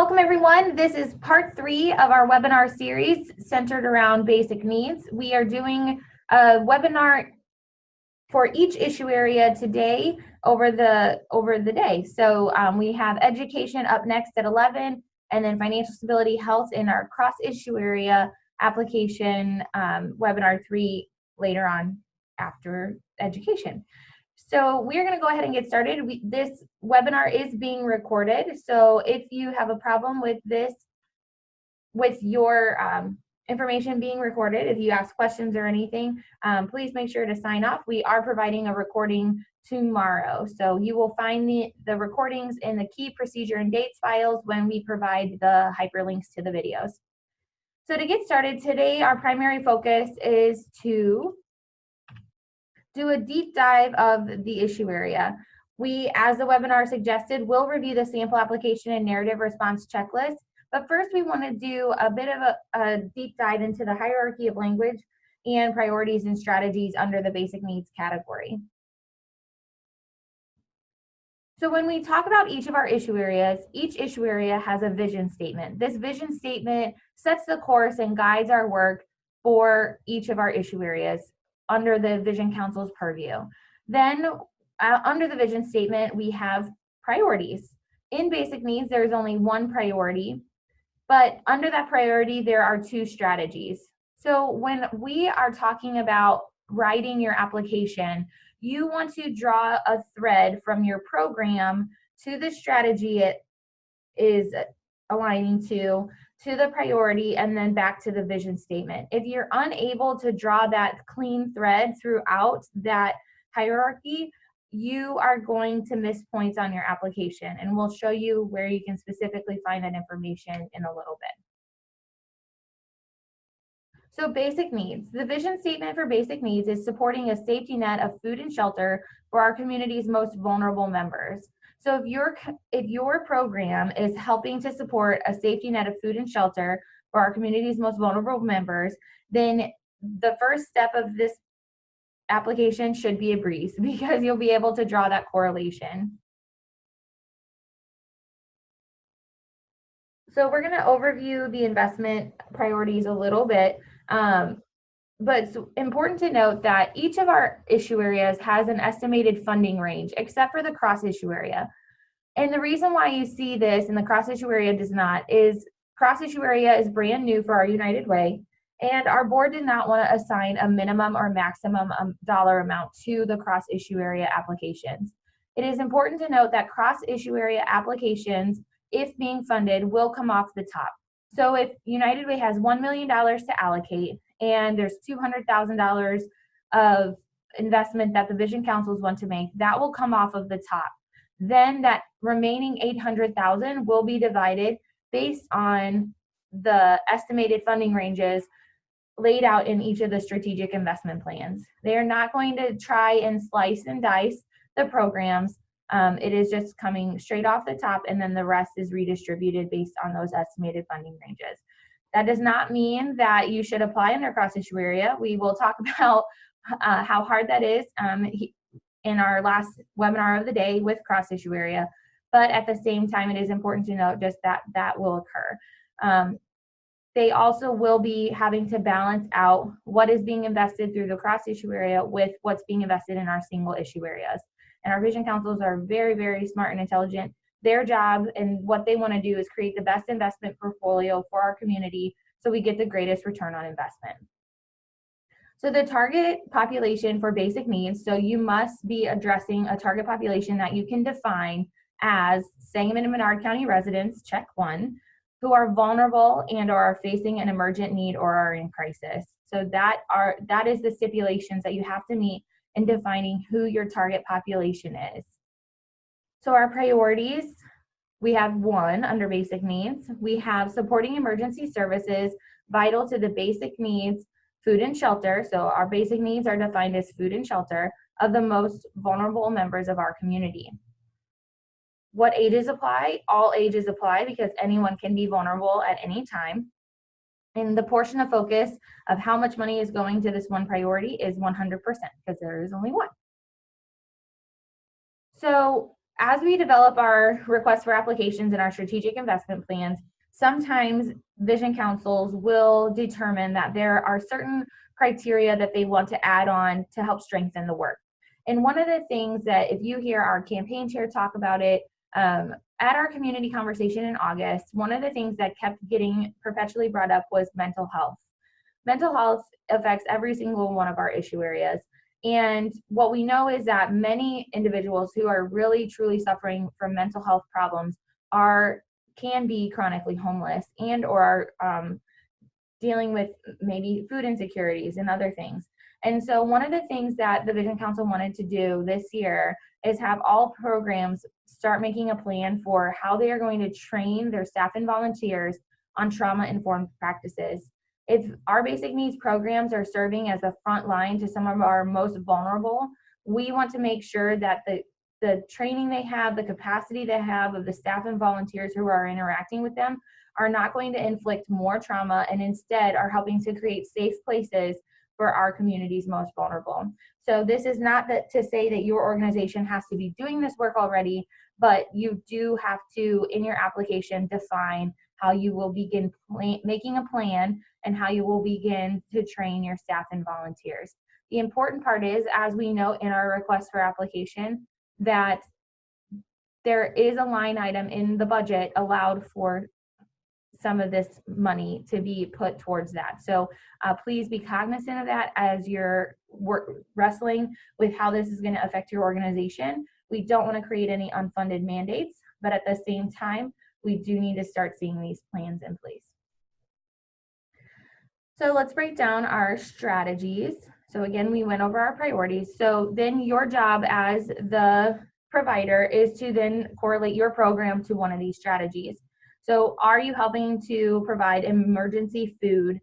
Welcome everyone. This is part 3 of our webinar series centered around basic needs. We are doing a webinar for each issue area today over the day. So we have education up next at 11, and then financial stability, health in our cross issue area application webinar 3 later on after education. So we're going to go ahead and get started. This webinar is being recorded. So if you have a problem with this, with your information being recorded, if you ask questions or anything, please make sure to sign off. We are providing a recording tomorrow. So you will find the recordings in the key procedure and dates files when we provide the hyperlinks to the videos. So to get started today, our primary focus is to do a deep dive of the issue area. We, as the webinar suggested, will review the sample application and narrative response checklist. But first, we want to do a bit of a deep dive into the hierarchy of language and priorities and strategies under the basic needs category. So when we talk about each of our issue areas, each issue area has a vision statement. This vision statement sets the course and guides our work for each of our issue areas under the Vision Council's purview. Then under the vision statement, we have priorities. In basic needs, there's only one priority, but under that priority, there are 2 strategies. So when we are talking about writing your application, you want to draw a thread from your program to the strategy it is aligning to the priority, and then back to the vision statement. If you're unable to draw that clean thread throughout that hierarchy, you are going to miss points on your application, and we'll show you where you can specifically find that information in a little bit. So basic needs. The vision statement for basic needs is supporting a safety net of food and shelter for our community's most vulnerable members. So if your program is helping to support a safety net of food and shelter for our community's most vulnerable members, then the first step of this application should be a breeze, because you'll be able to draw that correlation. So we're going to overview the investment priorities a little bit. But it's important to note that each of our issue areas has an estimated funding range, except for the cross issue area. And the reason why you see this and the cross issue area does not is cross issue area is brand new for our United Way, and our board did not want to assign a minimum or maximum dollar amount to the cross issue area applications. It is important to note that cross issue area applications, if being funded, will come off the top. So if United Way has $1 million to allocate and there's $200,000 of investment that the Vision Councils want to make, that will come off of the top. Then that remaining $800,000 will be divided based on the estimated funding ranges laid out in each of the strategic investment plans. They are not going to try and slice and dice the programs. It is just coming straight off the top, and then the rest is redistributed based on those estimated funding ranges. That does not mean that you should apply in their cross issue area. We will talk about how hard that is in our last webinar of the day with cross issue area. But at the same time, it is important to note just that will occur. They also will be having to balance out what is being invested through the cross issue area with what's being invested in our single issue areas. And our Vision Councils are very, very smart and intelligent. Their job and what they want to do is create the best investment portfolio for our community so we get the greatest return on investment. So the target population for basic needs, so you must be addressing a target population that you can define as Sangamon and Menard County residents, check 1, who are vulnerable and or are facing an emergent need or are in crisis. So that is the stipulations that you have to meet in defining who your target population is. So our priorities, we have 1 under basic needs. We have supporting emergency services vital to the basic needs, food and shelter. So our basic needs are defined as food and shelter of the most vulnerable members of our community. What ages apply? All ages apply, because anyone can be vulnerable at any time. And the portion of focus of how much money is going to this one priority is 100%, because there is only one. So as we develop our requests for applications and our strategic investment plans, sometimes vision councils will determine that there are certain criteria that they want to add on to help strengthen the work. And one of the things that, if you hear our campaign chair talk about it, at our community conversation in August, one of the things that kept getting perpetually brought up was mental health. Mental health affects every single one of our issue areas. And what we know is that many individuals who are really truly suffering from mental health problems can be chronically homeless and or are dealing with maybe food insecurities and other things. And so one of the things that the Vision Council wanted to do this year is have all programs start making a plan for how they are going to train their staff and volunteers on trauma-informed practices. If our basic needs programs are serving as a front line to some of our most vulnerable, we want to make sure that the training they have, the capacity they have of the staff and volunteers who are interacting with them are not going to inflict more trauma and instead are helping to create safe places for our community's most vulnerable. So this is not to say that your organization has to be doing this work already, but you do have to, in your application, define how you will begin making a plan and how you will begin to train your staff and volunteers. The important part is, as we note in our request for application, that there is a line item in the budget allowed for some of this money to be put towards that. So please be cognizant of that as you're wrestling with how this is going to affect your organization. We don't want to create any unfunded mandates, but at the same time, we do need to start seeing these plans in place. So let's break down our strategies. So again, we went over our priorities. So then your job as the provider is to then correlate your program to one of these strategies. So are you helping to provide emergency food?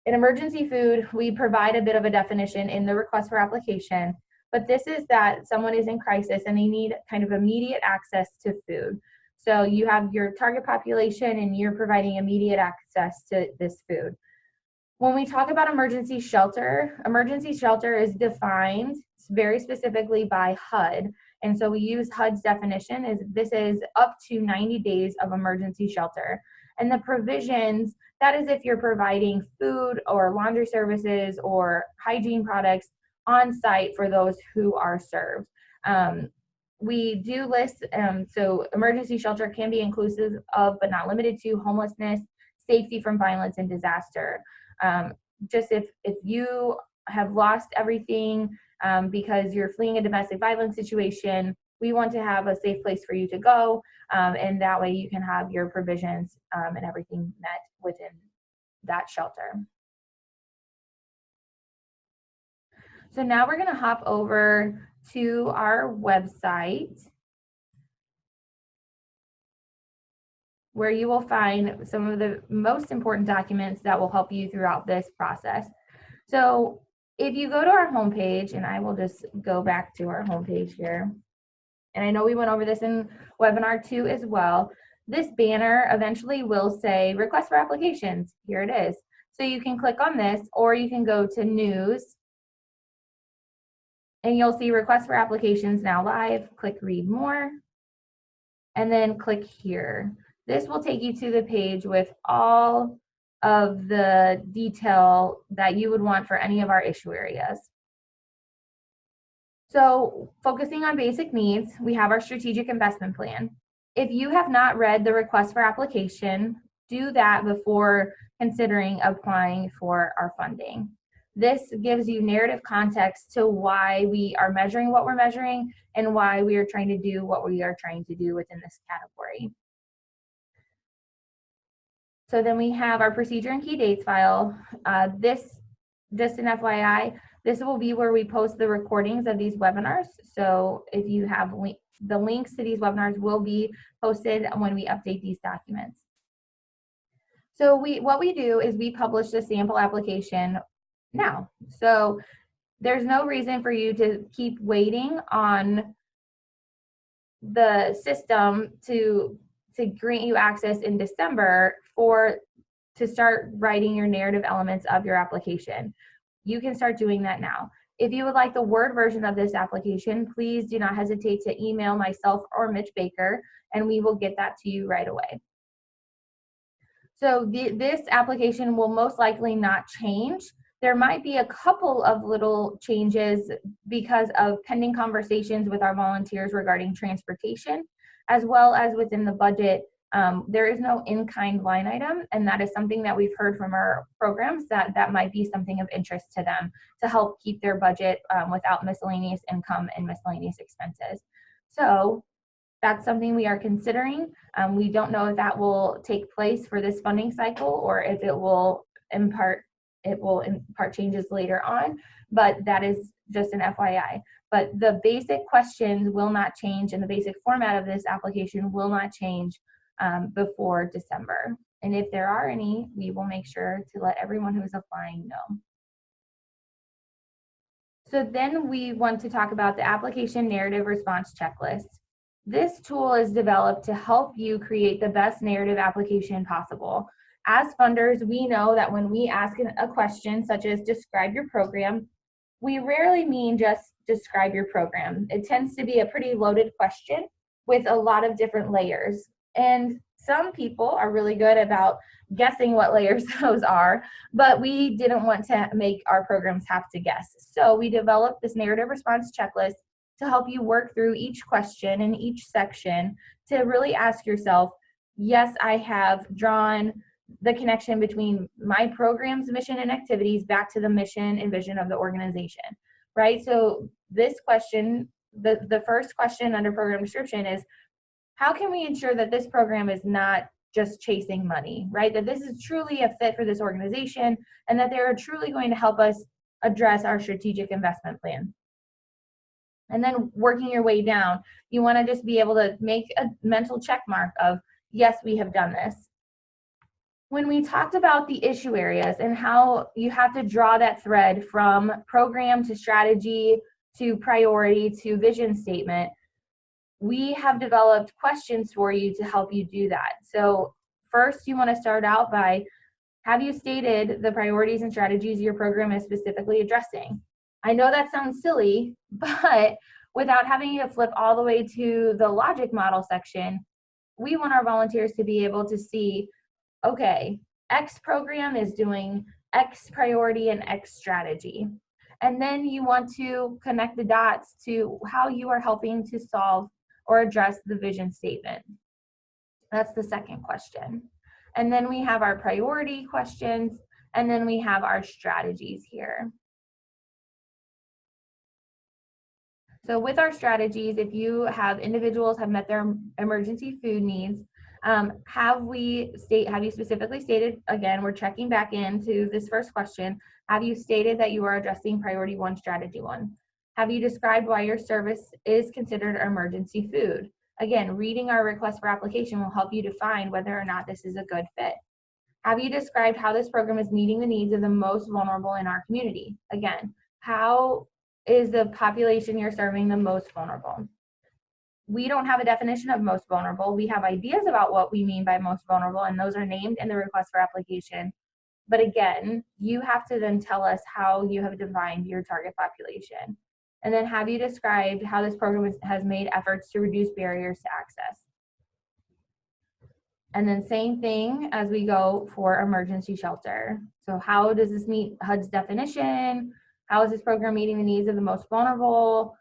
In emergency food, we provide a bit of a definition in the request for application, but this is that someone is in crisis and they need kind of immediate access to food. So you have your target population and you're providing immediate access to this food. When we talk about emergency shelter is defined very specifically by HUD. And so we use HUD's definition this is up to 90 days of emergency shelter. And the provisions, that is if you're providing food or laundry services or hygiene products on site for those who are served. We do list, so emergency shelter can be inclusive of, but not limited to, homelessness, safety from violence and disaster. Just if you have lost everything because you're fleeing a domestic violence situation, we want to have a safe place for you to go, and that way you can have your provisions and everything met within that shelter. So now we're going to hop over to our website, where you will find some of the most important documents that will help you throughout this process. So if you go to our homepage, and I will just go back to our homepage here, and I know we went over this in webinar 2 as well, this banner eventually will say request for applications. Here it is. So you can click on this, or you can go to news, and you'll see request for applications now live. Click read more, and then click here. This will take you to the page with all of the detail that you would want for any of our issue areas. So focusing on basic needs, we have our strategic investment plan. If you have not read the request for application, do that before considering applying for our funding. This gives you narrative context to why we are measuring what we're measuring and why we are trying to do what we are trying to do within this category. So then we have our procedure and key dates file. This, just an FYI, this will be where we post the recordings of these webinars. So if you have the links to these webinars will be posted when we update these documents. So what we do is we publish the sample application now. So there's no reason for you to keep waiting on the system to grant you access in December to start writing your narrative elements of your application. You can start doing that now. If you would like the Word version of this application, please do not hesitate to email myself or Mitch Baker, and we will get that to you right away. So this application will most likely not change. There might be a couple of little changes because of pending conversations with our volunteers regarding transportation, as well as within the budget. There is no in-kind line item, and that is something that we've heard from our programs that might be something of interest to them to help keep their budget without miscellaneous income and miscellaneous expenses. So that's something we are considering. We don't know if that will take place for this funding cycle or if it will impart changes later on, but that is just an FYI. But the basic questions will not change, and the basic format of this application will not change before December. And if there are any, we will make sure to let everyone who is applying know. So then we want to talk about the application narrative response checklist. This tool is developed to help you create the best narrative application possible. As funders, we know that when we ask a question such as describe your program, we rarely mean just describe your program. It tends to be a pretty loaded question with a lot of different layers. And some people are really good about guessing what layers those are, but we didn't want to make our programs have to guess. So we developed this narrative response checklist to help you work through each question in each section to really ask yourself, yes, I have drawn the connection between my program's mission and activities back to the mission and vision of the organization, right? So this question, the first question under program description is, how can we ensure that this program is not just chasing money, right? That this is truly a fit for this organization and that they're truly going to help us address our strategic investment plan. And then working your way down, you want to just be able to make a mental check mark of, yes, we have done this. When we talked about the issue areas and how you have to draw that thread from program to strategy to priority to vision statement, we have developed questions for you to help you do that. So first, you want to start out by, have you stated the priorities and strategies your program is specifically addressing? I know that sounds silly, but without having to flip all the way to the logic model section, we want our volunteers to be able to see, okay, X program is doing X priority and X strategy. And then you want to connect the dots to how you are helping to solve or address the vision statement. That's the second question. And then we have our priority questions, and then we have our strategies here. So with our strategies, if you have individuals have met their emergency food needs, have you specifically stated, again, we're checking back into this first question, have you stated that you are addressing priority 1, strategy 1? Have you described why your service is considered emergency food? Again, reading our request for application will help you define whether or not this is a good fit. Have you described how this program is meeting the needs of the most vulnerable in our community? Again, how is the population you're serving the most vulnerable? We don't have a definition of most vulnerable. We have ideas about what we mean by most vulnerable, and those are named in the request for application. But again, you have to then tell us how you have defined your target population. And then have you described how this program has made efforts to reduce barriers to access? And then same thing as we go for emergency shelter. So how does this meet HUD's definition? How is this program meeting the needs of the most vulnerable?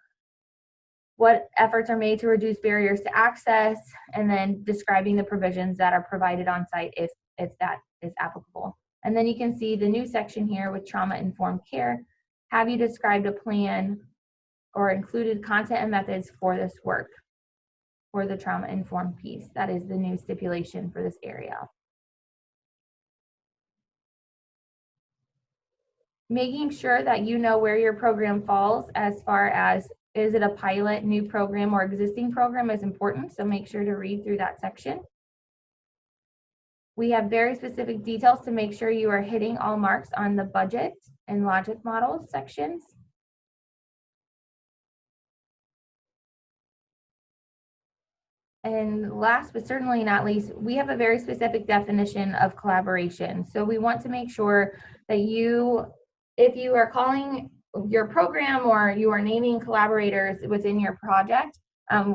What efforts are made to reduce barriers to access? And then describing the provisions that are provided on site if that is applicable. And then you can see the new section here with trauma-informed care. Have you described a plan or included content and methods for this work, for the trauma-informed piece? That is the new stipulation for this area. Making sure that you know where your program falls as far as, is it a pilot, new program, or existing program is important, so make sure to read through that section. We have very specific details to make sure you are hitting all marks on the budget and logic model sections. And last but certainly not least, we have a very specific definition of collaboration. So we want to make sure that if you are calling your program or you are naming collaborators within your project,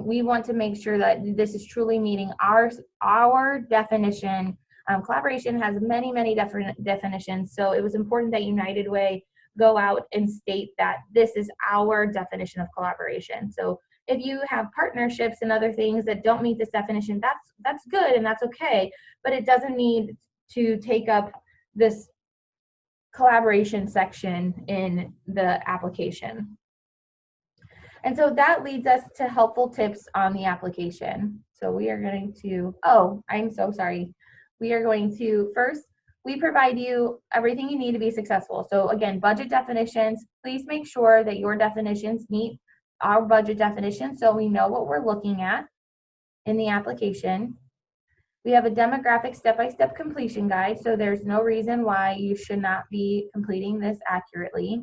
we want to make sure that this is truly meeting our definition. Collaboration has many different definitions, so it was important that United Way go out and state that this is our definition of collaboration. So if you have partnerships and other things that don't meet this definition, that's good and that's okay, but it doesn't need to take up this collaboration section in the application. And so that leads us to helpful tips on the application. So we are going to, I'm so sorry. We are going to, first, we provide you everything you need to be successful. So again, budget definitions, please make sure that your definitions meet our budget definition so we know what we're looking at in the application. We have a demographic step-by-step completion guide, so there's no reason why you should not be completing this accurately.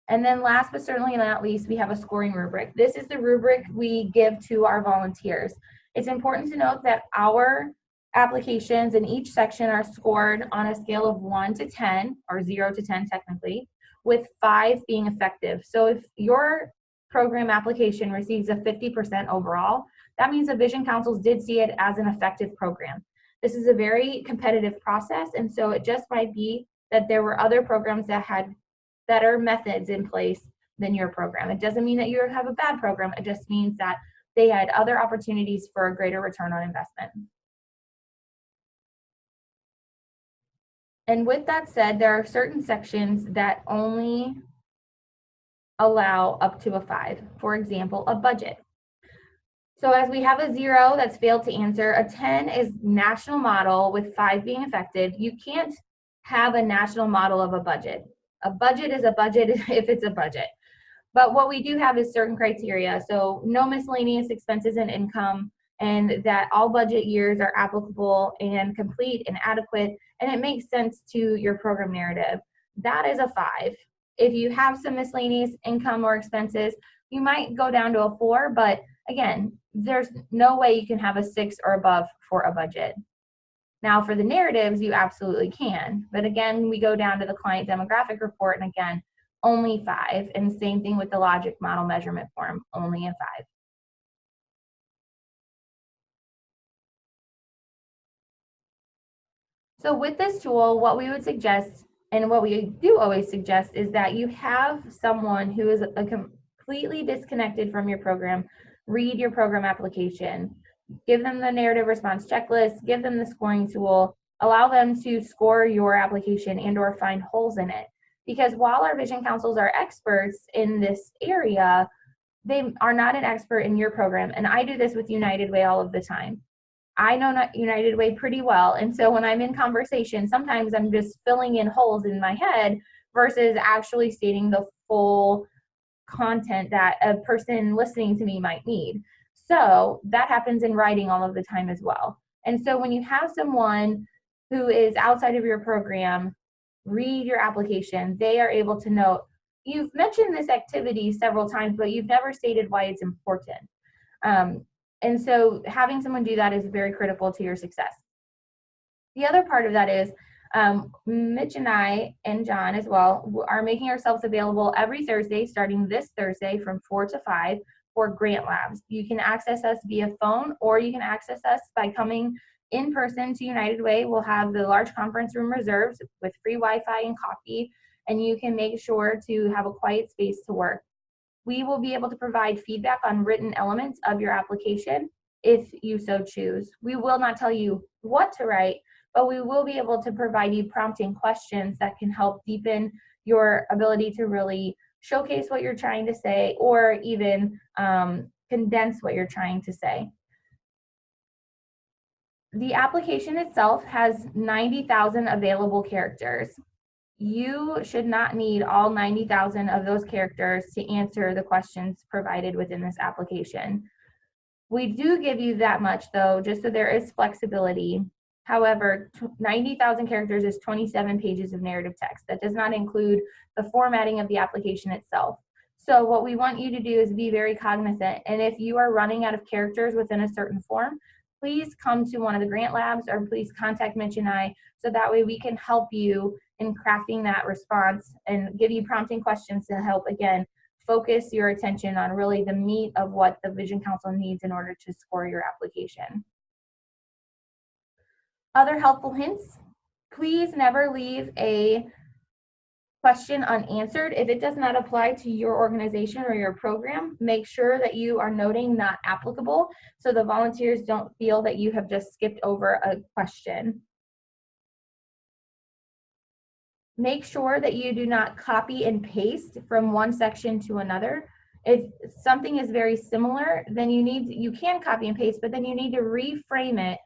And then last but certainly not least, we have a scoring rubric. This is the rubric we give to our volunteers. It's important to note that our applications in each section are scored on a scale of 1 to 10, or 0 to 10 technically, with 5 being effective. So if your program application receives a 50% overall, that means the Vision Councils did see it as an effective program. This is a very competitive process, and so it just might be that there were other programs that had better methods in place than your program. It doesn't mean that you have a bad program, it just means that they had other opportunities for a greater return on investment. And with that said, there are certain sections that only allow up to a 5. For example, a budget. So as we have a 0 that's failed to answer, a 10 is national model with 5 being affected. You can't have a national model of a budget. A budget is a budget if it's a budget. But what we do have is certain criteria. So no miscellaneous expenses and income, and that all budget years are applicable and complete and adequate, and it makes sense to your program narrative. That is a 5. If you have some miscellaneous income or expenses, you might go down to a 4, but again, there's no way you can have a 6 or above for a budget. Now for the narratives, you absolutely can, but again, we go down to the client demographic report, and again, only 5, and same thing with the logic model measurement form, only a 5. So with this tool, what we would suggest, and what we do always suggest, is that you have someone who is completely disconnected from your program read your program application. Give them the narrative response checklist, give them the scoring tool, allow them to score your application and or find holes in it. Because while our Vision Councils are experts in this area, they are not an expert in your program. And I do this with United Way all of the time. I know United Way pretty well, and so when I'm in conversation, sometimes I'm just filling in holes in my head versus actually stating the full content that a person listening to me might need. So that happens in writing all of the time as well. And so when you have someone who is outside of your program read your application, they are able to note, you've mentioned this activity several times, but you've never stated why it's important. And so having someone do that is very critical to your success. The other part of that is Mitch and I, and John as well, are making ourselves available every Thursday, starting this Thursday from 4 to 5 for grant labs. You can access us via phone, or you can access us by coming in person to United Way. We'll have the large conference room reserved with free Wi-Fi and coffee, and you can make sure to have a quiet space to work. We will be able to provide feedback on written elements of your application if you so choose. We will not tell you what to write, but we will be able to provide you prompting questions that can help deepen your ability to really showcase what you're trying to say, or even condense what you're trying to say. The application itself has 90,000 available characters. You should not need all 90,000 of those characters to answer the questions provided within this application. We do give you that much though, just so there is flexibility. However, 90,000 characters is 27 pages of narrative text. That does not include the formatting of the application itself. So what we want you to do is be very cognizant. And if you are running out of characters within a certain form, please come to one of the grant labs, or please contact Mitch and I, so that way we can help you in crafting that response and give you prompting questions to help, again, focus your attention on really the meat of what the Vision Council needs in order to score your application. Other helpful hints: please never leave a question unanswered. If it does not apply to your organization or your program, make sure that you are noting not applicable so the volunteers don't feel that you have just skipped over a question. Make sure that you do not copy and paste from one section to another. If something is very similar, then you can copy and paste, but then you need to reframe it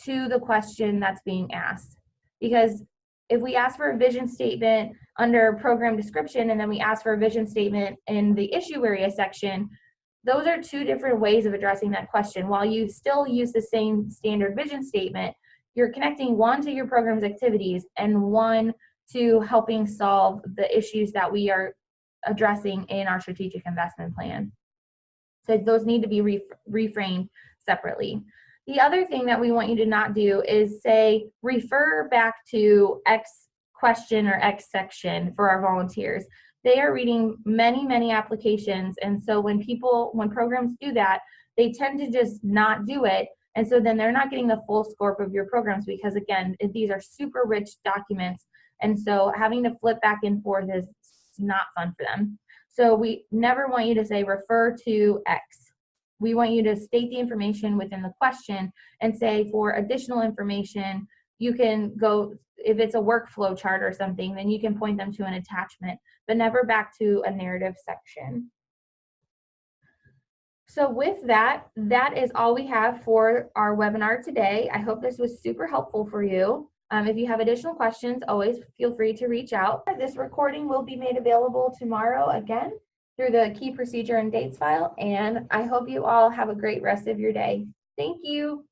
to the question that's being asked. Because if we ask for a vision statement under program description and then we ask for a vision statement in the issue area section, those are two different ways of addressing that question. While you still use the same standard vision statement, you're connecting one to your program's activities and one to helping solve the issues that we are addressing in our strategic investment plan. So those need to be reframed separately. The other thing that we want you to not do is say, refer back to X question or X section for our volunteers. They are reading many, many applications. And so when programs do that, they tend to just not do it. And so then they're not getting the full scope of your programs because, again, these are super rich documents. And so having to flip back and forth is not fun for them. So we never want you to say refer to X. We want you to state the information within the question and say, for additional information, you can go, if it's a workflow chart or something, then you can point them to an attachment, but never back to a narrative section. So with that, that is all we have for our webinar today. I hope this was super helpful for you. If you have additional questions, always feel free to reach out. This recording will be made available tomorrow again through the key procedure and dates file, and I hope you all have a great rest of your day. Thank you.